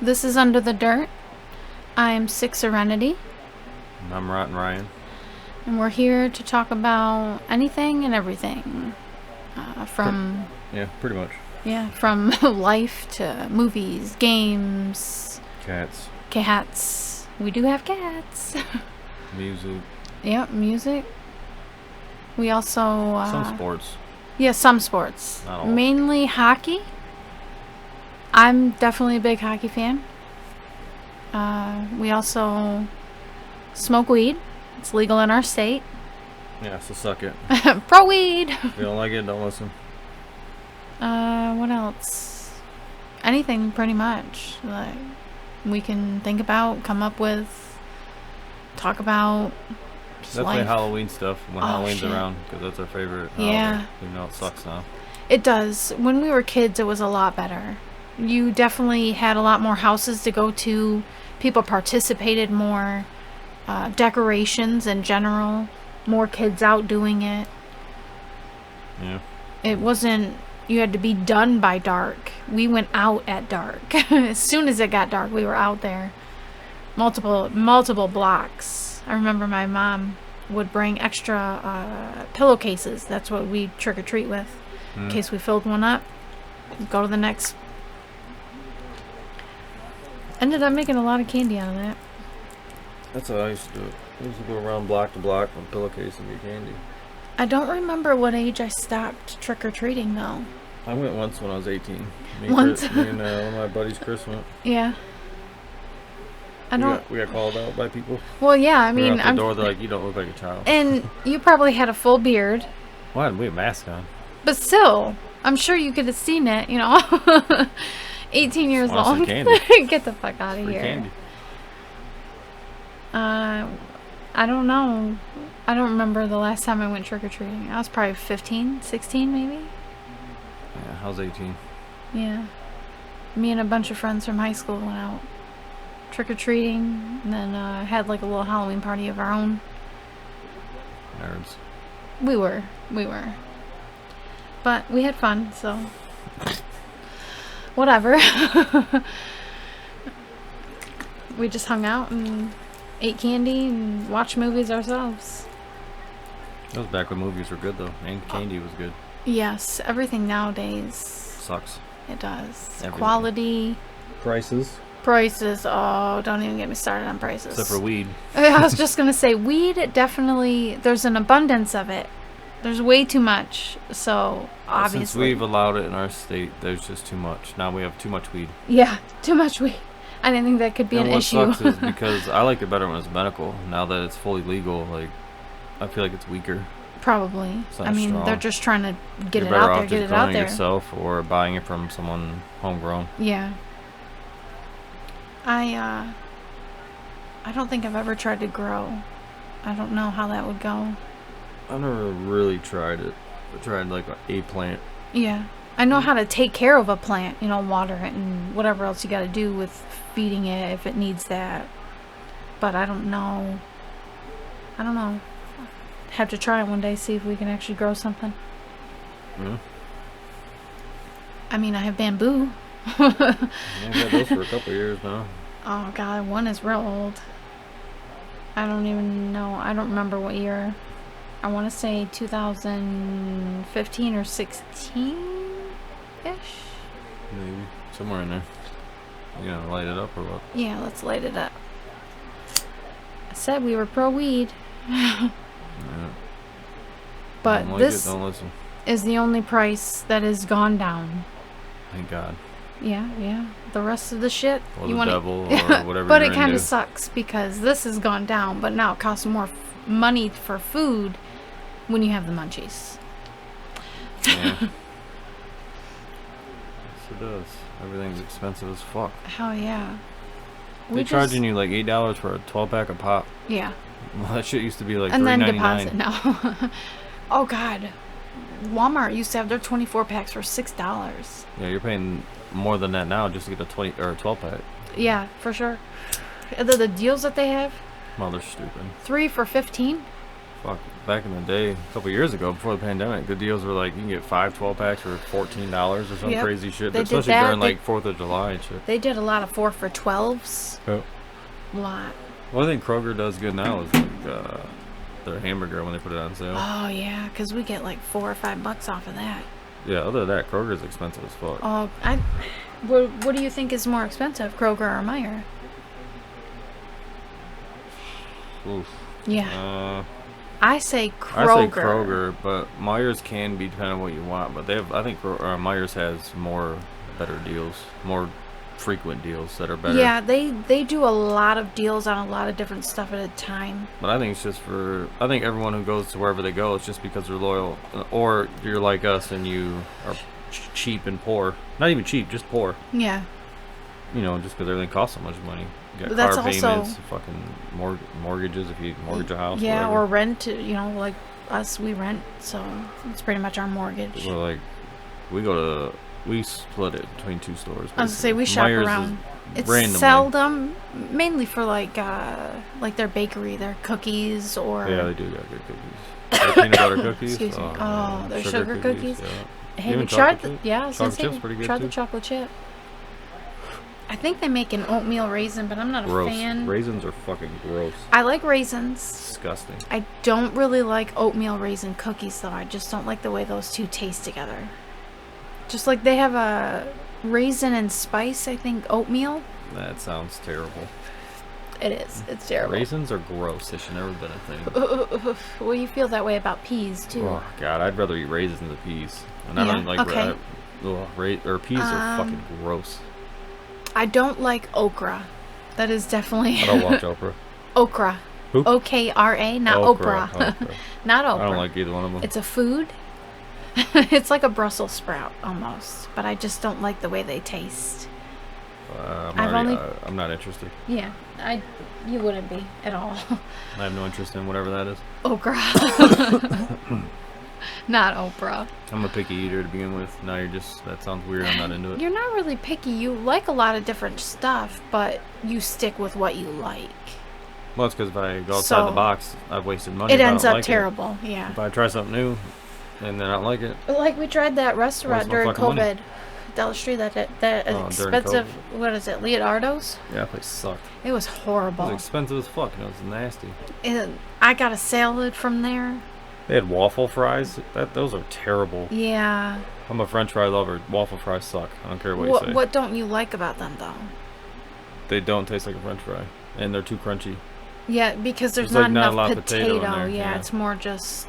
This is Under the Dirt. I'm Six Serenity. And I'm Rotten Ryan. And we're here to talk about anything and everything. Pretty much. Yeah, from life to movies, games. Cats. We do have cats. Music. Yep, music. We also... some sports. Yeah, some sports. Not all. Mainly hockey. I'm definitely a big hockey fan. We also smoke weed. It's legal in our state. Yeah, so suck it. Pro weed! If you don't like it, don't listen. What else? Anything, pretty much. Like, we can think about, come up with, talk about. Definitely life. Halloween stuff when Halloween's shit. around, because that's our favorite. Yeah. Even though it sucks now. It does. When we were kids, it was a lot better. You definitely had a lot more houses to go to. People participated more. Decorations in general. More kids out doing it. Yeah. It wasn't... You had to be done by dark. We went out at dark. As soon as it got dark, we were out there. Multiple blocks. I remember my mom would bring extra pillowcases. That's what we trick-or-treat with. In case we filled one up. Go to the next. Ended up making a lot of candy out of that. That's how I used to do it. I used to go around block to block with a pillowcase and get candy. I don't remember what age I stopped trick-or-treating, though. I went once when I was 18. Once? Me and one of my buddies, Chris, went. Yeah. We got called out by people. Well, yeah, I We were mean... out the door, they're like, you don't look like a child. And you probably had a full beard. Why did we have masks on? But still, I'm sure you could have seen it, you know. 18 years Want some old. candy. Get the fuck out of Free here. candy. I don't know. I don't remember the last time I went trick-or-treating. I was probably 15, 16 maybe. Yeah, I was 18. Yeah. Me and a bunch of friends from high school went out trick-or-treating, and then had like a little Halloween party of our own. Nerds. We were. But we had fun, so... Whatever. We just hung out and ate candy and watched movies ourselves. That was back when movies were good, though. And candy was good. Yes, everything nowadays... Sucks. It does. Everything. Quality. Prices. Oh, don't even get me started on prices. Except for weed. I was just going to say, weed, it definitely... There's an abundance of it. There's way too much, so obviously... Since we've allowed it in our state, there's just too much. Now we have too much weed. Yeah, too much weed. I didn't think that could be an issue. What sucks is because I liked it better when it was medical. Now that it's fully legal, like, I feel like it's weaker. Probably. It's not I mean, strong. they're just trying to get You're it better out off there, get just it out growing it there. yourself or buying it from someone homegrown. Yeah. I don't think I've ever tried to grow. I don't know how that would go. I've never really tried it. I tried like a plant. Yeah. I know how to take care of a plant, you know, water it and whatever else you got to do with feeding it if it needs that. But I don't know. Have to try it one day, see if we can actually grow something. Yeah. I mean, I have bamboo. I've had those for a couple of years now. Oh god, one is real old. I don't even know. I don't remember what year. I want to say 2015 or 16-ish. Maybe. Somewhere in there. You gonna light it up or what? Yeah, let's light it up. I said we were pro weed. Yeah. But don't like this it, don't listen. is the only price that has gone down. Thank God. Yeah. The rest of the shit, Or you the want devil or whatever But you're it kind into. of sucks because this has gone down, but now it costs more money for food when you have the munchies. Yeah. Yes, it does. Everything's expensive as fuck. Hell yeah. They're charging you like $8 for a 12-pack of pop. Yeah. Well, that shit used to be like And then $3.99. deposit now. Oh god. Walmart used to have their 24 packs for $6. Yeah, you're paying more than that now just to get a 20 or a 12-pack. Yeah, for sure. The deals that they have, Well, they're stupid. 3 for $15. Fuck, back in the day, a couple years ago, before the pandemic, the deals were like you can get 5 12-packs for $14 or some Yep. crazy shit. They did Especially that. during like 4th of July and shit. They did a lot of 4 for $12s. Oh. A lot. One thing Kroger does good now is like their hamburger when they put it on sale. Oh yeah, because we get like $4 or $5 off of that. Yeah, other than that, Kroger's expensive as fuck. Oh, what do you think is more expensive, Kroger or Mayo? Oof. Yeah. I say Kroger. I say Kroger, but Myers can be depending on what you want. But I think Myers has better deals, more frequent deals that are better. Yeah, they do a lot of deals on a lot of different stuff at a time. But I think it's just I think everyone who goes to wherever they go, it's just because they're loyal. Or you're like us and you are cheap and poor. Not even cheap, just poor. Yeah. You know, just because everything costs so much money. You got But car payments, fucking mortgages if you mortgage a house. Yeah, whatever. or rent. You know, like us, we rent, so it's pretty much our mortgage. We're like, we split it between 2 stores. Basically. I was gonna say we shop Myers around. It's randomly. seldom, mainly for like their bakery, their cookies, or Yeah, they do got good cookies. Their peanut butter cookies. Excuse me. Man. Their sugar cookies. Yeah. Have you Even tried chocolate chip? yeah, I was gonna Chocolate say, chip's pretty good tried too. the chocolate chip. I think they make an oatmeal raisin, but I'm not Gross. a fan. Raisins are fucking gross. I like raisins. Disgusting. I don't really like oatmeal raisin cookies, though. I just don't like the way those two taste together. Just like they have a raisin and spice, I think, oatmeal. That sounds terrible. It is. It's terrible. Raisins are gross. They should never been a thing. Well, you feel that way about peas, too. Oh, God. I'd rather eat raisins than peas. And I Yeah, don't like okay. peas are fucking gross. I don't like okra. That is definitely... I don't watch Oprah. Okra. Who? Okra, not Okra. Oprah. Okra. Not Oprah. I don't like either one of them. It's a food. It's like a Brussels sprout, almost. But I just don't like the way they taste. I'm not interested. Yeah, you wouldn't be at all. I have no interest in whatever that is. Okra. Not Oprah. I'm a picky eater to begin with. Now that sounds weird. I'm not into it. You're not really picky. You like a lot of different stuff, but you stick with what you like. Well, it's because if I go outside the box, I've wasted money. It if I ends don't up like terrible, it. yeah. If I try something new and then I don't like it. Like we tried that restaurant Waste my during fucking money. COVID. Dollar Tree, that during expensive, COVID. what is it, Leonardo's? Yeah, that place sucked. It was It horrible. was expensive as fuck and it was nasty. And I got a salad from there. They had waffle fries. Those are terrible. Yeah. I'm a French fry lover. Waffle fries suck. I don't care what you say. What don't you like about them, though? They don't taste like a French fry, and they're too crunchy. Yeah, because there's There's, like, not not a enough lot of potato. potato in there, Yeah, yeah. it's more just,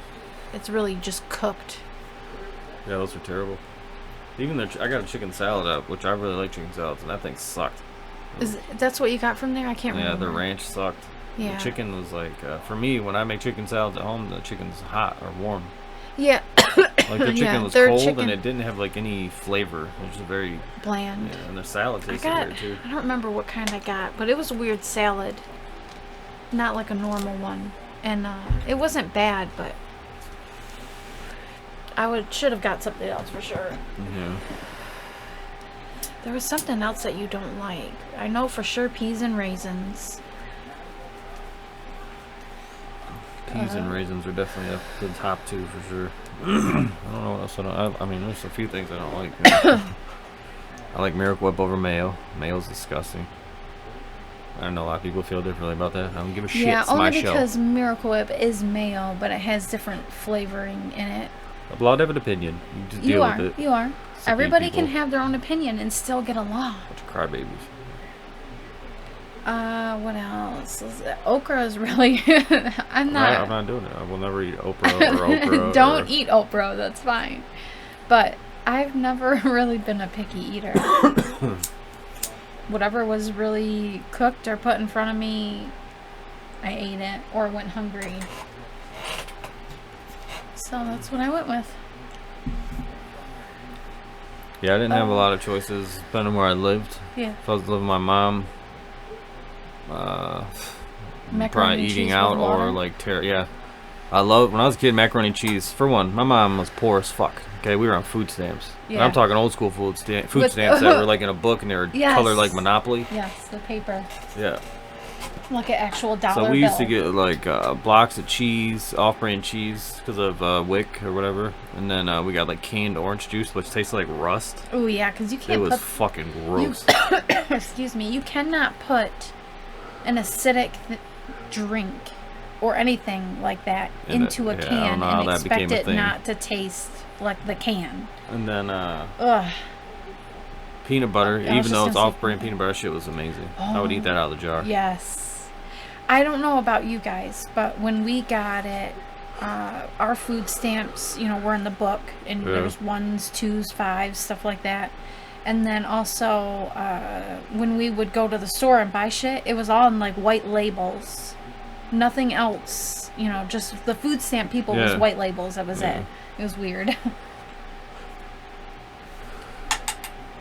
it's really just cooked. Yeah, those are terrible. Even I got a chicken salad up, which I really like chicken salads, and that thing sucked. That's what you got from there? I can't Yeah, remember. the ranch sucked. Yeah. The chicken was like, for me, when I make chicken salads at home, the chicken's hot or warm. Yeah. Like the chicken Yeah, was their cold chicken- and it didn't have like any flavor. It was just very Bland. yeah, and their salad tasted weird too. I don't remember what kind I got, but it was a weird salad. Not like a normal one. And it wasn't bad, but should have got something else for sure. Yeah. There was something else that you don't like. I know for sure peas and raisins. Peas and raisins are definitely up the top 2 for sure. I don't know what else I mean, there's a few things I don't like. I like Miracle Whip over Mayo. Mayo's disgusting. I don't know, a lot of people feel differently about that. I don't give a shit. Yeah, It's only my because show. Miracle Whip is mayo, but it has different flavoring in it. A lot of an opinion. You just deal with it. You are. Sick Everybody can people. have their own opinion and still get along. Bunch of crybabies. What else? Okra is really... I'm I'm not doing it. I will never eat Oprah or okra. Don't eat okra, that's fine. But I've never really been a picky eater. Whatever was really cooked or put in front of me, I ate it or went hungry. So that's what I went with. Yeah, I didn't have a lot of choices depending on where I lived. Yeah. If I was living with my mom, Macaroni probably and eating cheese out with water. or like yeah. When I was a kid, macaroni and cheese. For one, my mom was poor as fuck. Okay, we were on food stamps. And Yeah. I'm talking old school food stamps With- that were like in a book and they were Yes. colored like Monopoly. Yes, the paper. Yeah. Like an actual dollar So we used to bill. get like blocks of cheese, off-brand cheese, because of Wick or whatever, and then we got like canned orange juice, which tastes like rust. Oh yeah, because you It can't was put. fucking gross. Excuse me. You cannot put an acidic drink or anything like that into a I don't can know how and that expect became a it thing. not to taste like the can. And then Ugh. peanut butter, I was even just though it's gonna say off-brand peanut peanut butter, shit was amazing. I would eat that out of the jar. Yes. I don't know about you guys, but when we got it, our food stamps, were in the book, and there was 1s, 2s, 5s, stuff like that. And then also, when we would go to the store and buy shit, it was all in like white labels. Nothing else, just the food stamp people was white labels. That was it. It was weird.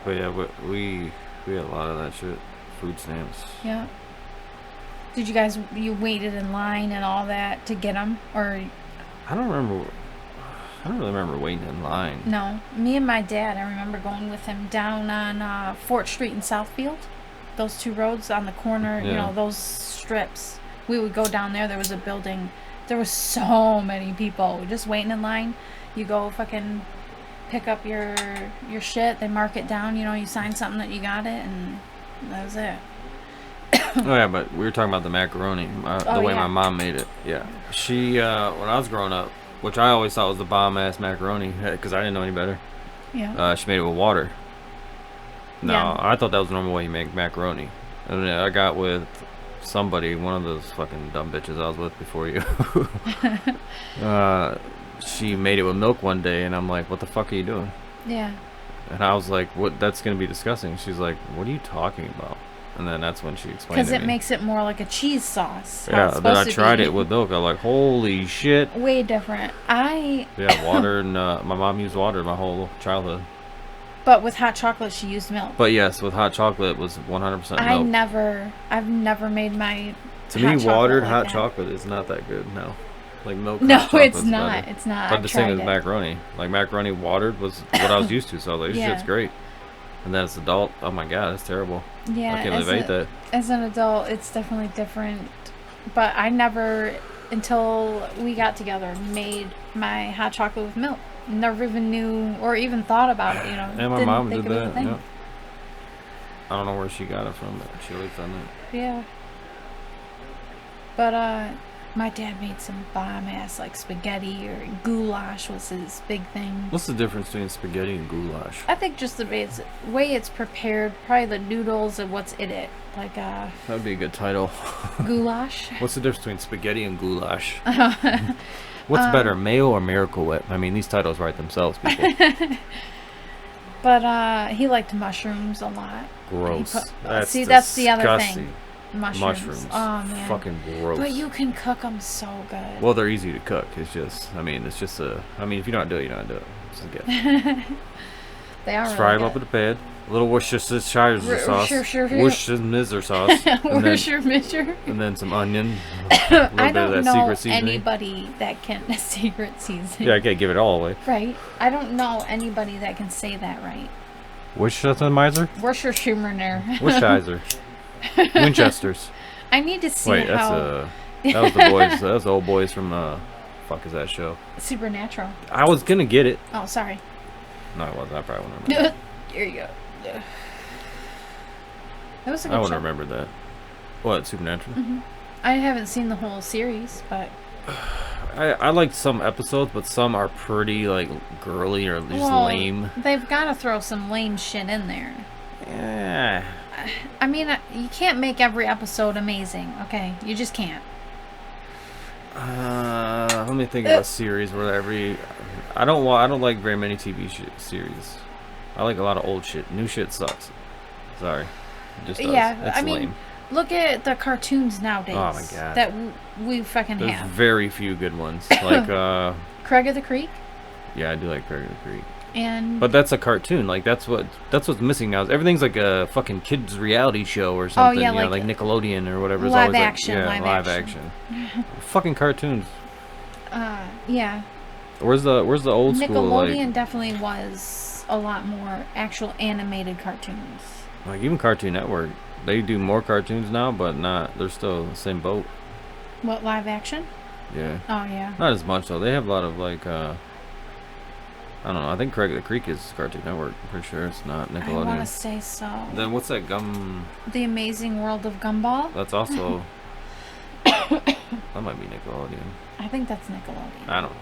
But yeah, we had a lot of that shit. Food stamps. Yeah. Did you waited in line and all that to get them? Or I don't really remember waiting in line. no, me and my dad, I remember going with him down on Fort Street in Southfield. Those two roads on the corner, those strips. We would go down there. There was a building. There was so many people just waiting in line. You go fucking pick up your shit. They mark it down. You sign something that you got it, and that was it. Oh yeah, but we were talking about the macaroni, the way my mom made it. Yeah, she when I was growing up, which I always thought was the bomb ass macaroni because I didn't know any better. Yeah. She made it with water. No, Yeah. I thought that was the normal way you make macaroni. And then I got with somebody, one of those fucking dumb bitches I was with before you. She made it with milk one day, and I'm like, "What the fuck are you doing?" Yeah. And I was like, "What? That's gonna be disgusting." She's like, "What are you talking about?" And then that's when she explained Because to it me. makes it more like a cheese sauce. Yeah, then I tried it with milk. I was like, holy shit. Way different. Yeah, water, and my mom used water my whole childhood. But with hot chocolate, she used milk. But yes, with hot chocolate, it was 100% milk. I've never made my. To me, watered like hot that. chocolate is not that good. No, like milk. No, hot chocolate's it's not. better. It's not. But I've the same tried as it. macaroni. Like macaroni watered was what I was used to. So I was like, this shit's great. And then as an adult, oh my god, it's terrible. Yeah, I can't believe I ate that. As an adult, it's definitely different. But I never, until we got together, made my hot chocolate with milk. Never even knew or even thought about it. And my Didn't mom think did it was a that. thing. Yep. I don't know where she got it from, but she always done it. Yeah. But my dad made some bomb ass like spaghetti, or goulash was his big thing. What's the difference between spaghetti and goulash? I think just the way it's prepared, probably the noodles and what's in it. Like That'd be a good title. goulash. What's the difference between spaghetti and goulash? What's better, Mayo or Miracle Whip? I mean, these titles write themselves, people. But he liked mushrooms a lot. Gross. That's the disgusting. other thing. Mushrooms. Oh man. Fucking gross. But you can cook them so good. Well, they're easy to cook. It's just, if you don't do it, you don't do it. It's a gift. They are. Just fry them up with a pan. A little Worcestershire sauce. Worcestershire sauce. Worcestershire. And then some onion. A little I bit of don't that know secret seasoning. anybody that can secret seasoning. Yeah, I can't give it all away. Right. I don't know anybody that can say that right. Worcestershire? Worcestershire. Winchesters. I need to see Wait, how. that was the boys. That was the old boys from fuck is that show? Supernatural. I was gonna get it. Oh, sorry. No, it wasn't. I probably wouldn't remember. Here you go. That was a good I wouldn't show. remember that. What, Supernatural? Mm-hmm. I haven't seen the whole series, but I liked some episodes, but some are pretty like girly or just lame. They've got to throw some lame shit in there. Yeah. I mean, you can't make every episode amazing. Okay, you just can't. Let me think of a series where I don't like very many TV series. I like a lot of old shit. New shit sucks. Sorry. It just does. Yeah, it's I mean, lame. Look at the cartoons nowadays. Oh my god. That we fucking There's have. very few good ones. Like Craig of the Creek. Yeah, I do like Craig of the Creek. And but that's a cartoon. Like that's what's missing now. Everything's like a fucking kids reality show or something. Oh, yeah, you know, like like Nickelodeon or whatever. live Always action, like, live action. Fucking cartoons. Yeah. Where's the old school? Nickelodeon definitely was a lot more actual animated cartoons. Like even Cartoon Network They do more cartoons now, but not. They're still in the same boat. What, live action? Yeah. Oh, yeah. Not as much though. They have a lot of like. I don't know. I think Craig the Creek is Cartoon Network. I'm pretty sure it's not Nickelodeon. I want to say so. Then what's that gum? The Amazing World of Gumball? That's also. That might be Nickelodeon. I think that's Nickelodeon. I don't know.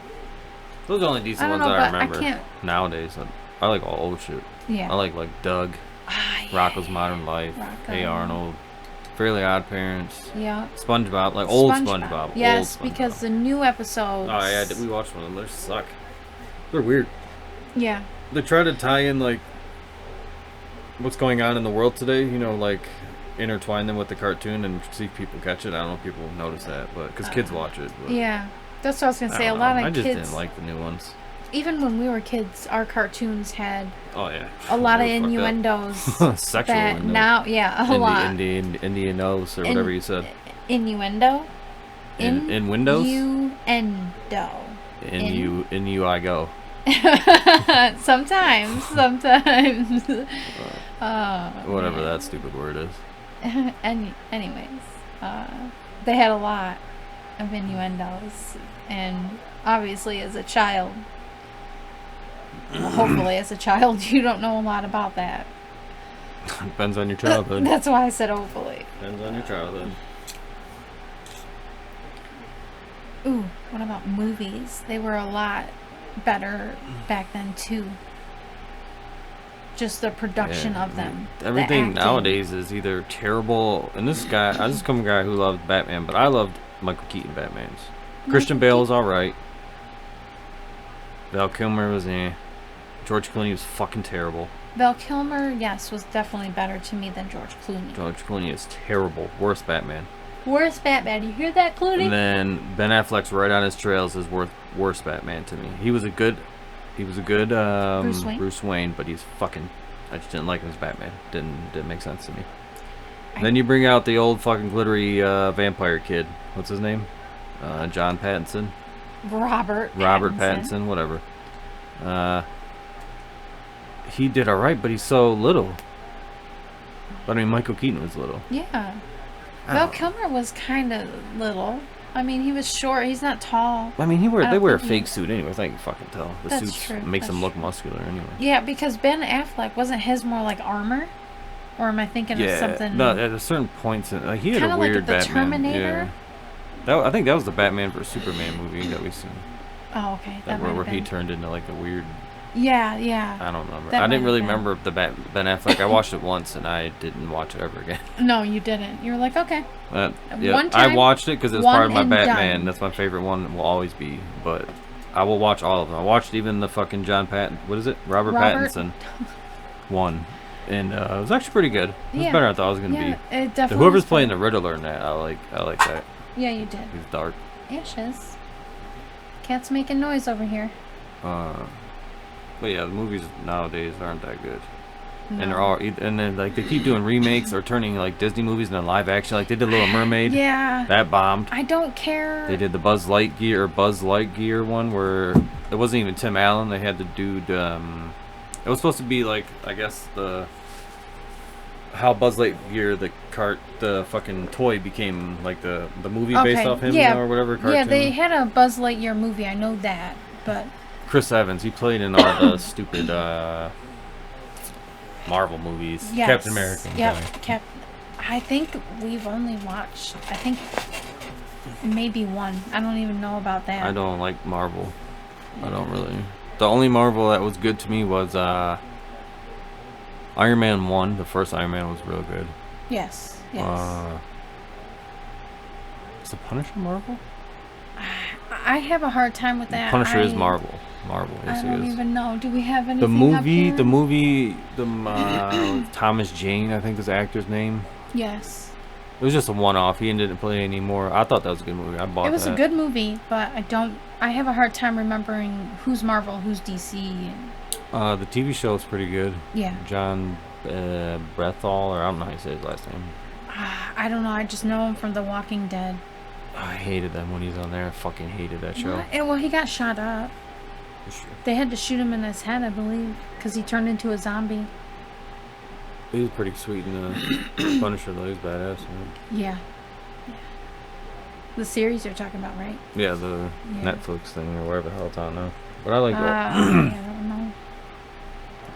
Those are the only decent I don't ones know, that I but remember. I can't. Nowadays, I like all old shit. Yeah. I like Doug, Yeah. Rocko's Modern Life, Rocko. Hey Arnold, Fairly Odd Parents, Yeah. SpongeBob, like old SpongeBob. Yes, old SpongeBob. because the new episodes. Oh yeah, we watched one of them. They suck. They're weird. Yeah. They try to tie in like what's going on in the world today. You know, like intertwine them with the cartoon and see if people catch it. I don't know if people notice that, but because kids watch it. But Yeah. That's what I was going to say. I A don't lot know. of I just kids. didn't like the new ones. Even when we were kids, our cartoons had Oh yeah. a lot of They were fucked innuendos. up. Sexual that innuendo. now, yeah, a lot. Indianos or whatever you said. Innuendo. In Windows. Innuendo. In you I go. Sometimes. Whatever that stupid word is. Anyways, they had a lot of innuendos, and obviously as a child, well, hopefully as a child, you don't know a lot about that. Depends on your childhood. That's why I said hopefully. Depends on your childhood. Ooh, what about movies? They were a lot better back then too. Just the production of them. Everything nowadays is either terrible, and this guy, I just come from a guy who loved Batman, but I loved Michael Keaton Batmans. Christian Bale was alright. Val Kilmer was George Clooney was fucking terrible. Val Kilmer, yes, was definitely better to me than George Clooney. George Clooney is terrible. Worst Batman. Worst Batman. You hear that, Clooney? And then Ben Affleck's right on his trails is worst Batman to me. He was a good Bruce Wayne, but he's fucking. I just didn't like him as Batman. Didn't make sense to me. Then you bring out the old fucking glittery vampire kid. What's his name? John Pattinson. Robert Pattinson, whatever. He did alright, but he's so little. But I mean, Michael Keaton was little. Yeah. Val Kilmer was kind of little. I mean, he was short. He's not tall. I mean, they wear a fake suit anyway. I can fucking tell. The That's suits true. makes them look muscular anyway. Yeah, because Ben Affleck, wasn't his more like armor? Or am I thinking of something? No, at a certain point, he had kinda a weird like the Batman. Terminator? Yeah. I think that was the Batman vs Superman movie that we seen. Oh, okay. Where he turned into like a weird. Yeah. I don't remember. That I didn't might really have been. remember the Ben Affleck. I watched it once and I didn't watch it ever again. No, you didn't. You were like, okay. Yeah, I watched it because it was part of my Batman. Done. That's my favorite one. Will always be. But I will watch all of them. I watched even the fucking What is it? Robert Pattinson one, and it was actually pretty good. It was better than I thought it was gonna be. It definitely. Whoever's playing the Riddler in that, I like that. Yeah, you did. He's dark. Ashes. Cat's making noise over here. But yeah, the movies nowadays aren't that good. No. And they're all, and then like they keep doing remakes or turning like Disney movies into live action. Like they did Little Mermaid. Yeah. That bombed. I don't care. They did the Buzz Lightyear one where it wasn't even Tim Allen. They had the dude. It was supposed to be like, I guess how Buzz Lightyear the fucking toy became like the movie based off him, or whatever cartoon. Yeah, they had a Buzz Lightyear movie. I know that, but. Chris Evans, he played in all the stupid Marvel movies. Yes. Captain America. Yep. I think we've only watched, maybe one. I don't even know about that. I don't like Marvel. I don't really. The only Marvel that was good to me was Iron Man 1. The first Iron Man was real good. Yes. Is the Punisher Marvel? I have a hard time with that. Punisher is Marvel. Yes, I don't even know. Do we have anything The movie, Thomas Jane, I think is the actor's name. Yes. It was just a one-off. He didn't play anymore. I thought that was a good movie. I bought it. It was a good movie, but I have a hard time remembering who's Marvel, who's DC. The TV show is pretty good. Yeah. John Brethal, or I don't know how you say his last name. I don't know. I just know him from The Walking Dead. I hated them when he's on there. I fucking hated that show. Well, he got shot up. They had to shoot him in his head, I believe, because he turned into a zombie. He's pretty sweet in the Punisher, though. He's badass. Man. Yeah. The series you're talking about, right? Yeah, the Netflix thing or whatever the hell it's on now. But I like I don't know.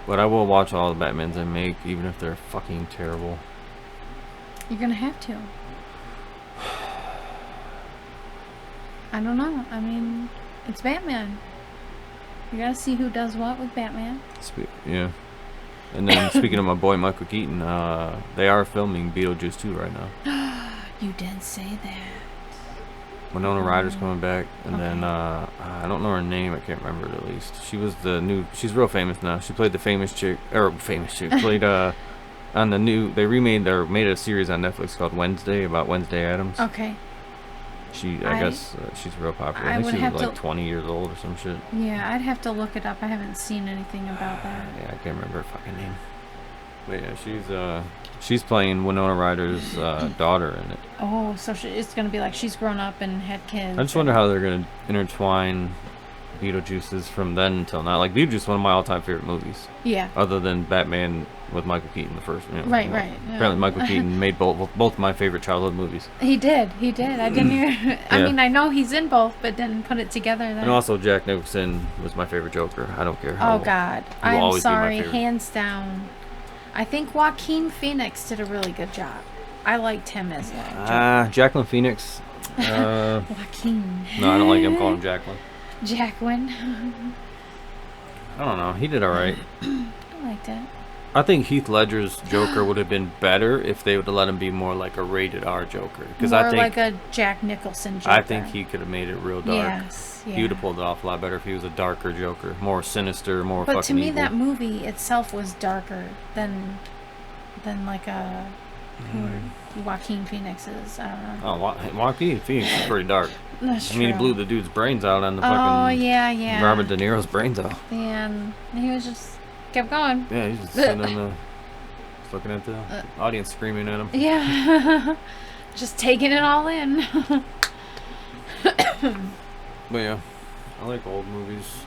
But I will watch all the Batmans they make, even if they're fucking terrible. You're gonna have to. I don't know. I mean, it's Batman. You gotta see who does what with Batman. Yeah. And then speaking of my boy Michael Keaton, they are filming Beetlejuice 2 right now. You did say that. Winona Ryder's coming back, and then I don't know her name. I can't remember it at least. She's real famous now. She played the played on the new. They made a series on Netflix called Wednesday about Wednesday Addams. Okay. I guess she's real popular. I think she was like 20 years old or some shit. Yeah, I'd have to look it up. I haven't seen anything about that. Yeah, I can't remember her fucking name. But yeah, she's playing Winona Ryder's daughter in it. Oh, so it's gonna be like she's grown up and had kids. I just wonder how they're gonna intertwine Beetlejuice's from then until now. Like Beetlejuice is one of my all-time favorite movies. Yeah. Other than Batman with Michael Keaton, the first. Right. Apparently, Michael Keaton made both my favorite childhood movies. He did. I didn't hear. I mean, I know he's in both, but didn't put it together. Then. And also, Jack Nicholson was my favorite Joker. I don't care how. Oh God, I'm sorry, hands down. I think Joaquin Phoenix did a really good job. I liked him as Joker. Jacqueline Phoenix. Joaquin. No, I don't like him calling him Jacqueline. Jacqueline. I don't know. He did all right. I liked it. I think Heath Ledger's Joker would have been better if they would have let him be more like a rated R Joker. Because I think like a Jack Nicholson Joker. I think he could have made it real dark. Yes, yeah. He would have pulled it off a lot better if he was a darker Joker, more sinister, more fucking evil. But to me, that movie itself was darker than like a Joaquin Phoenix's. I don't know. Oh, Joaquin Phoenix is pretty dark. That's true. I mean, he blew the dude's brains out on the fucking. Oh yeah. Robert De Niro's brains out. And he was just kept going. Yeah, he's just sitting on the. Looking at the audience screaming at him. Yeah. Just taking it all in. But yeah, I like old movies.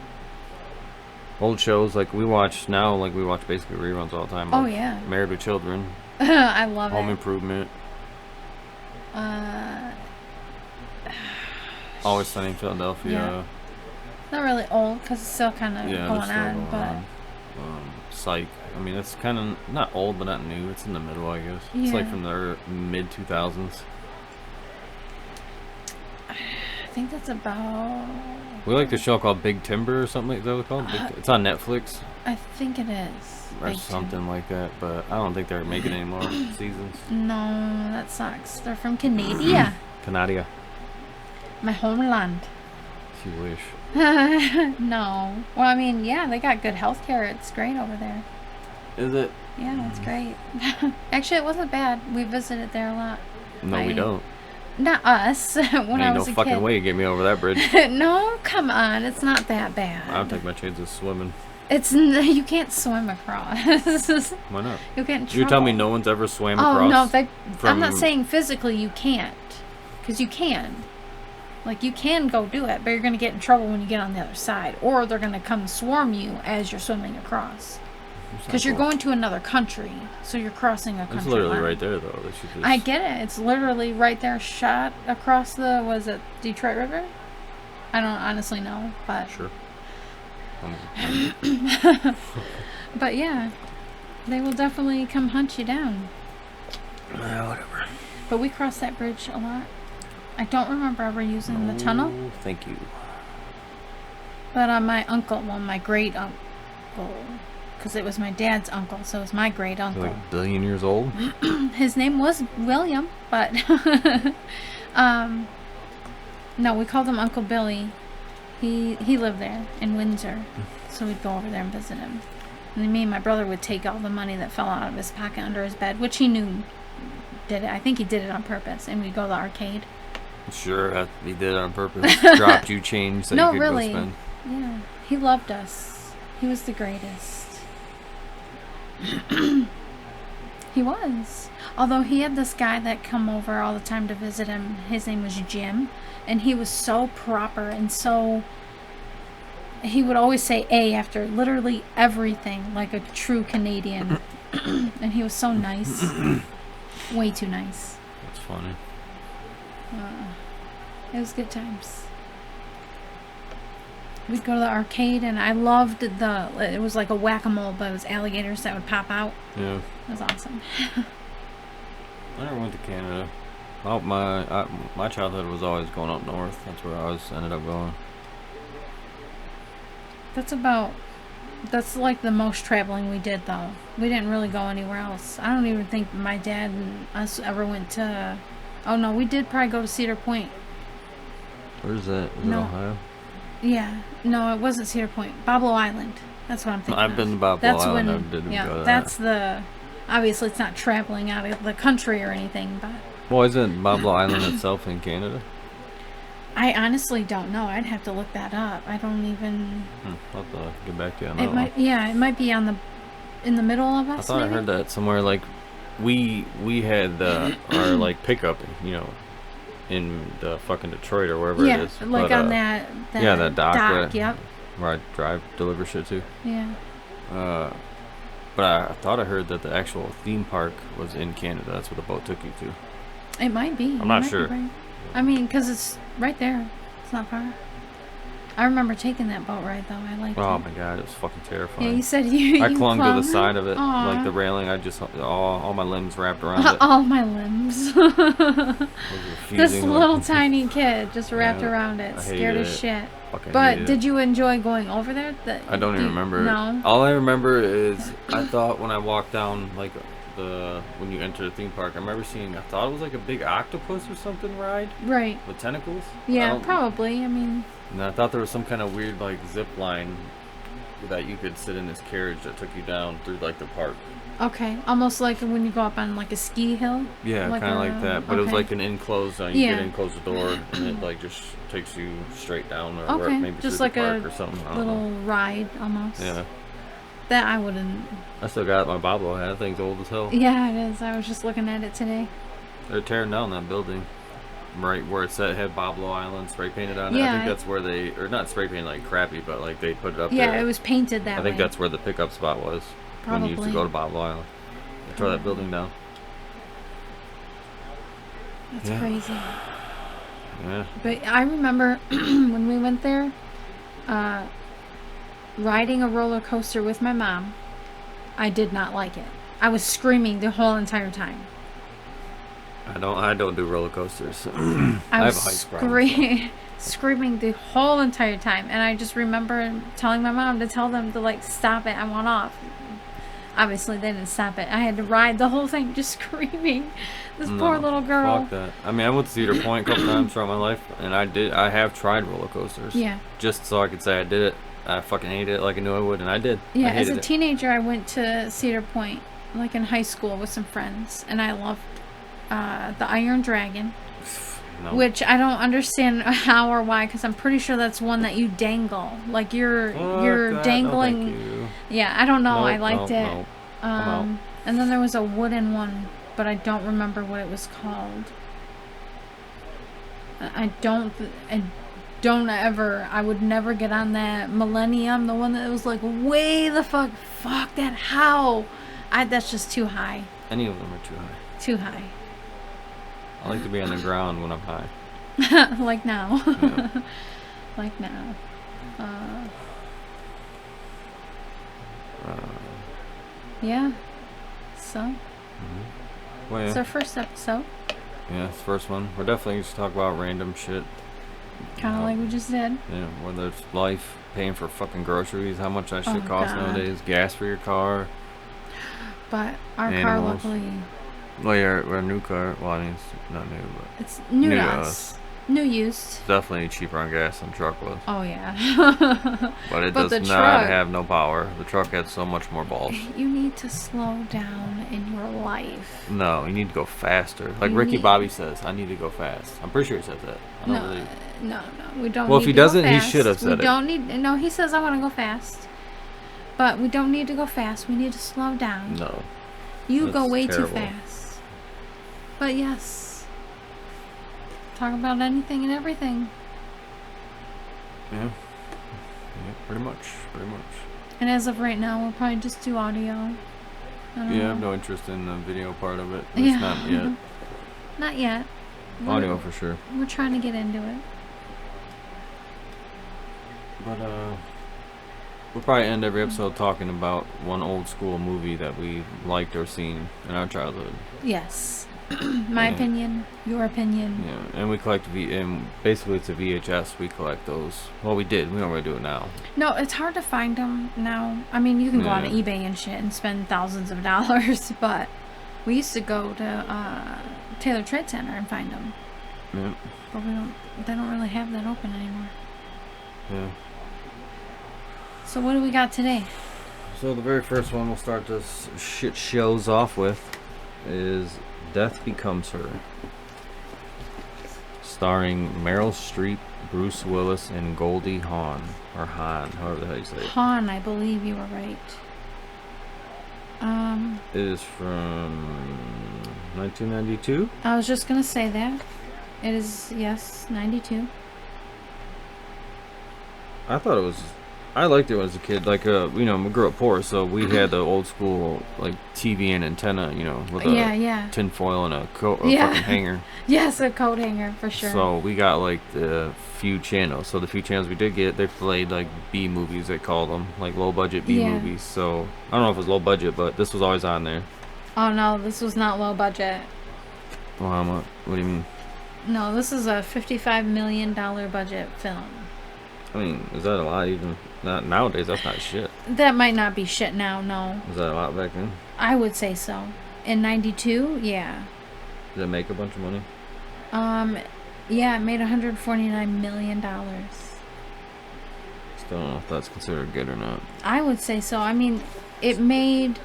Old shows like we watch now, like we watch basically reruns all the time. Oh yeah. Married with Children. I love Home it. Improvement. Always Sunny in Philadelphia. Yeah. Not really old because it's still kind of going on, but. Psych. I mean, it's kind of not old, but not new. It's in the middle, I guess. Yeah. It's like from the mid 2000s. I think that's about. We like the show called Big Timber or something. Is that what it's called? It's on Netflix. I think it is. Or Big something Timber. like that, but I don't think they're making any more seasons. No, that sucks. They're from Canada. Canada. My homeland. If you wish. No. Well, I mean, yeah, they got good health care. It's great over there. Is it? Yeah, it's great. Actually, it wasn't bad. We visited there a lot. No, we don't. Not us. When I was no a fucking kid. way you get me over that bridge. No, come on. It's not that bad. I'll take my chances swimming. You can't swim across. Why not? You'll get in trouble. You're telling me no one's ever swam Oh, across? no. I'm not saying physically you can't. Because you can. Like, you can go do it, but you're going to get in trouble when you get on the other side. Or they're going to come swarm you as you're swimming across. Because you're going to another country. So you're crossing a country It's literally line. right there, though. I get it. It's literally right there, shot across the, was it Detroit River? I don't honestly know, but... Sure. But yeah, they will definitely come hunt you down. Whatever. But we crossed that bridge a lot. I don't remember ever using the tunnel. Thank you. But my uncle, well, my great uncle, because it was my dad's uncle, so it was my great uncle. Like a billion years old? His name was William, but no, we called him Uncle Billy. He lived there in Windsor, so we'd go over there and visit him. And then me and my brother would take all the money that fell out of his pocket under his bed, which he knew did it. I think he did it on purpose, and we'd go to the arcade. Sure, he did it on purpose. Dropped you change so you could really. go spend. Yeah, he loved us. He was the greatest. He was. Although he had this guy that come over all the time to visit him. His name was Jim, and he was so proper and so... He would always say A after literally everything, like a true Canadian. And he was so nice. Way too nice. That's funny. It was good times. We'd go to the arcade, and I loved it was like a whack-a-mole, but it was alligators that would pop out. Yeah. It was awesome. I never went to Canada. Oh, my childhood was always going up north. That's where I always ended up going. That's like the most traveling we did, though. We didn't really go anywhere else. I don't even think my dad and us ever went to... Oh, no, we did probably go to Cedar Point. Where's that? Is it Ohio? Yeah. No, it wasn't Cedar Point. Boblo Island. That's what I'm thinking I've of. been to Boblo Island. I didn't go to that's that. Obviously, it's not traveling out of the country or anything, but... Well, isn't Boblo Island itself in Canada? I honestly don't know. I'd have to look that up. I don't even... I'll have to get back to you on that it might, one. Yeah, it might be in the middle of us, I thought maybe? I heard that somewhere, like, we had our, like, pickup, you know, in the fucking Detroit or wherever it is. Yeah, like but, on that dock. Yep. Where I deliver shit to. Yeah. But I thought I heard that the actual theme park was in Canada. That's where the boat took you to. It might be. I'm not sure. Right. I mean, because it's right there. It's not far. I remember taking that boat ride, though. I liked it. Oh, my God. It was fucking terrifying. Yeah, you said you I clung to the side of it, Aww. like the railing. I just, all my limbs wrapped around it. All my limbs. This little tiny kid just wrapped around it. Scared as shit. But did you enjoy going over there? I don't even remember. No. All I remember is I thought when I walked down, like, when you enter the theme park, I remember seeing, I thought it was like a big octopus or something ride. Right. With tentacles. Yeah, probably. I mean... And I thought there was some kind of weird, like, zip line that you could sit in this carriage that took you down through, like, the park. Okay. Almost like when you go up on, like, a ski hill? Yeah, kind of like that. But it was like an enclosed, you get in, close the door, and it, like, just takes you straight down or maybe just through like the park or something. I don't little know. ride, almost. Yeah. That I wouldn't... I still got my Boblo hat. That thing's old as hell. Yeah, it is. I was just looking at it today. They're tearing down that building. Right where it said had Boblo Island spray painted on it. Yeah, I think that's where or not spray painted like crappy, but like they put it up there. Yeah, it was painted that way. I think that's where the pickup spot was. Probably. When you used to go to Boblo Island. They tore that building down. That's crazy. Yeah. But I remember when we went there, riding a roller coaster with my mom. I did not like it. I was screaming the whole entire time. I don't do roller coasters. I have was a height problem. Screaming the whole entire time, and I just remember telling my mom to tell them to like stop it. I want off. Obviously, they didn't stop it. I had to ride the whole thing just screaming. This poor little girl. Fuck that. I mean, I went to Cedar Point a couple times throughout my life, and I have tried roller coasters. Yeah. Just so I could say I did it. I fucking hated it like I knew I would, and I did. Yeah, as a teenager, I went to Cedar Point, like in high school with some friends, and I loved the Iron Dragon. No. Which I don't understand how or why, because I'm pretty sure that's one that you dangle. Like you're dangling. No, thank you. Yeah, I don't know. I liked it. No. And then there was a wooden one, but I don't remember what it was called. I would never get on that Millennium, the one that was like way the fuck that. How? That's just too high. Any of them are too high. Too high. I like to be on the ground when I'm high. Like now. Yeah. Like now. Yeah. So. Well, yeah. It's our first episode. Yeah, it's the first one. We're definitely just talk about random shit. Kind of like we just did. Yeah, whether it's life, paying for fucking groceries, how much that shit costs nowadays, gas for your car. But our animals. car, luckily. Well, yeah, our new car. Well, I mean, it's not new, but it's new to us. New used. It's definitely cheaper on gas than the truck was. Oh yeah. But it does not have no power. The truck had so much more balls. You need to slow down in your life. No, you need to go faster. Like Ricky Bobby says, I need to go fast. I'm pretty sure he says that. No, we don't. Well, need if he to go doesn't, he fast. should have said we it. Don't need. No, he says I want to go fast. But we don't need to go fast. We need to slow down. No. You go way terrible. too fast. But yes. Talk about anything and everything. Yeah. Yeah, pretty much. And as of right now, we'll probably just do audio. I don't Yeah, I know. have no interest in the video part of it. At least not yet. Not yet. Audio for sure. We're trying to get into it. But we'll probably end every episode talking about one old school movie that we liked or seen in our childhood. Yes. My opinion, your opinion. Yeah, and we collect and basically it's a VHS. We collect those. Well, we did. We don't really do it now. No, it's hard to find them now. I mean, you can go on eBay and shit and spend thousands of dollars, but we used to go to Taylor Trade Center and find them. Yeah. But they don't really have that open anymore. Yeah. So what do we got today? So the very first one we'll start this shit shows off with is Death Becomes Her, starring Meryl Streep, Bruce Willis, and Goldie Hawn, or Hawn, however the hell you say it. Hawn, I believe you were right. It is from 1992. I was just gonna say that. It is, yes, 92. I thought it was. I liked it as a kid. Like, we grew up poor, so we had the old school like TV and antenna, with a tin foil and a fucking hanger. Yes, a coat hanger for sure. So we got like the few channels. So the few channels we did get, they played like B movies. They called them like low budget B movies. So I don't know if it was low budget, but this was always on there. Oh no, this was not low budget. Well, how much? What do you mean? No, this is a $55 million budget film. I mean, is that a lot? Even not nowadays, that's not shit. That might not be shit now. No. Was that a lot back then? I would say so. In 92, yeah. Did it make a bunch of money? Yeah, it made $149 million. Still don't know if that's considered good or not. I would say so. I mean, it made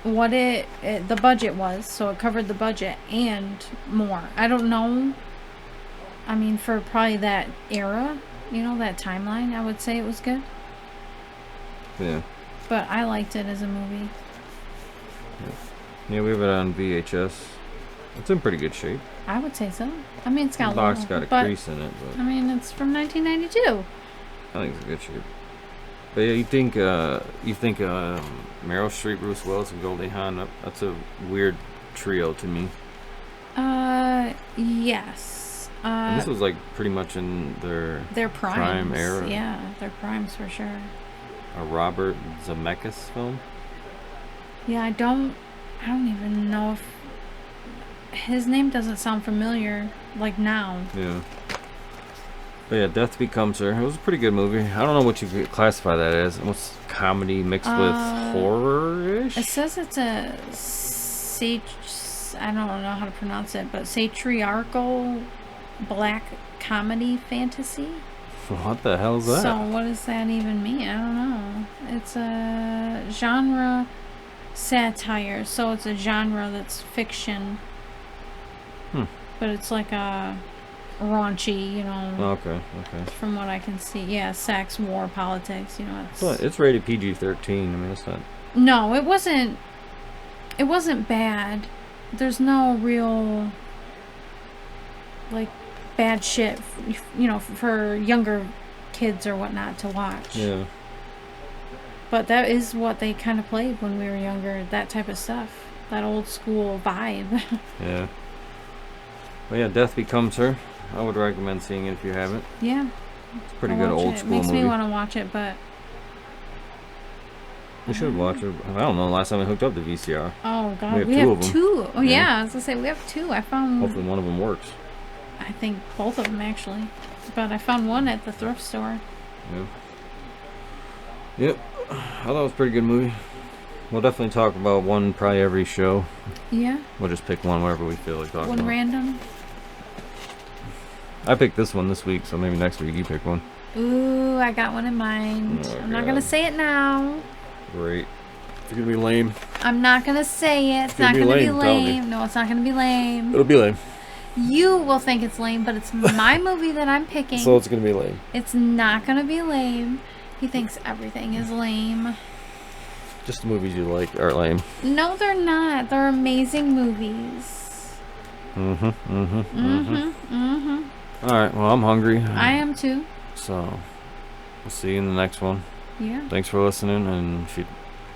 what the budget was, so it covered the budget and more. I don't know. I mean, for probably that era, that timeline, I would say it was good. Yeah. But I liked it as a movie. Yeah, we have it on VHS. It's in pretty good shape. I would say so. I mean, it's got the box got a crease in it, but I mean, it's from 1992. I think it's in good shape. But yeah, you think Meryl Streep, Bruce Willis, and Goldie Hawn? That's a weird trio to me. Yes. And this was like pretty much in their prime era. Yeah, their primes for sure. A Robert Zemeckis film. Yeah, I don't even know if his name doesn't sound familiar like now. Yeah. But yeah, Death Becomes Her. It was a pretty good movie. I don't know what you could classify that as. What's comedy mixed with horror-ish? It says it's a I don't know how to pronounce it, but satriarchal black comedy fantasy. What the hell is that? So what does that even mean? I don't know. It's a genre satire, so it's a genre that's fiction. But it's like a raunchy, Okay. From what I can see. Yeah, sex, war, politics, It's rated PG-13. I mean, it's not... No, it wasn't bad. There's no real, like, bad shit, for younger kids or whatnot to watch. Yeah. But that is what they kind of played when we were younger, that type of stuff. That old school vibe. Yeah. Well, yeah, Death Becomes Her. I would recommend seeing it if you haven't. Yeah. It's a pretty good old school movie. It makes me want to watch it, but... We should watch it. I don't know, last time I hooked up the VCR. Oh, God. We have have two two. of them. Oh, yeah. I was going to say, we have two. I found... Hopefully one of them works. I think both of them, actually. But I found one at the thrift store. Yeah. Yep. I thought it was a pretty good movie. We'll definitely talk about one probably every show. Yeah. We'll just pick one wherever we feel like talking about. One random. I picked this one this week, so maybe next week you pick one. Ooh, I got one in mind. I'm not going to say it now. Great. It's going to be lame. I'm not going to say it. It's not going to be lame. No, it's not going to be lame. It'll be lame. You will think it's lame, but it's my movie that I'm picking. So it's going to be lame. It's not going to be lame. He thinks everything is lame. Just the movies you like are lame. No, they're not. They're amazing movies. Alright, well, I'm hungry. I am too. So, we'll see you in the next one. Yeah. Thanks for listening, and if you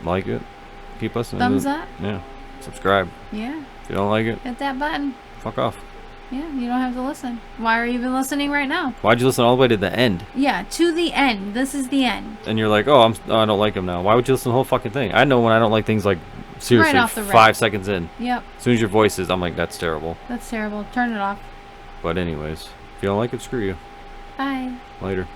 like it, keep listening. Thumbs up. Yeah. Subscribe. Yeah. If you don't like it, Hit that button. fuck off. Yeah, you don't have to listen. Why are you even listening right now? Why'd you listen all the way to the end? Yeah, to the end. This is the end. And you're like, oh, I don't like him now. Why would you listen to the whole fucking thing? I know when I don't like things, like, seriously, Right off the rip. 5 seconds in. Yep. As soon as your voice is, I'm like, that's terrible. That's terrible. Turn it off. But anyways, if you don't like it, screw you. Bye. Later.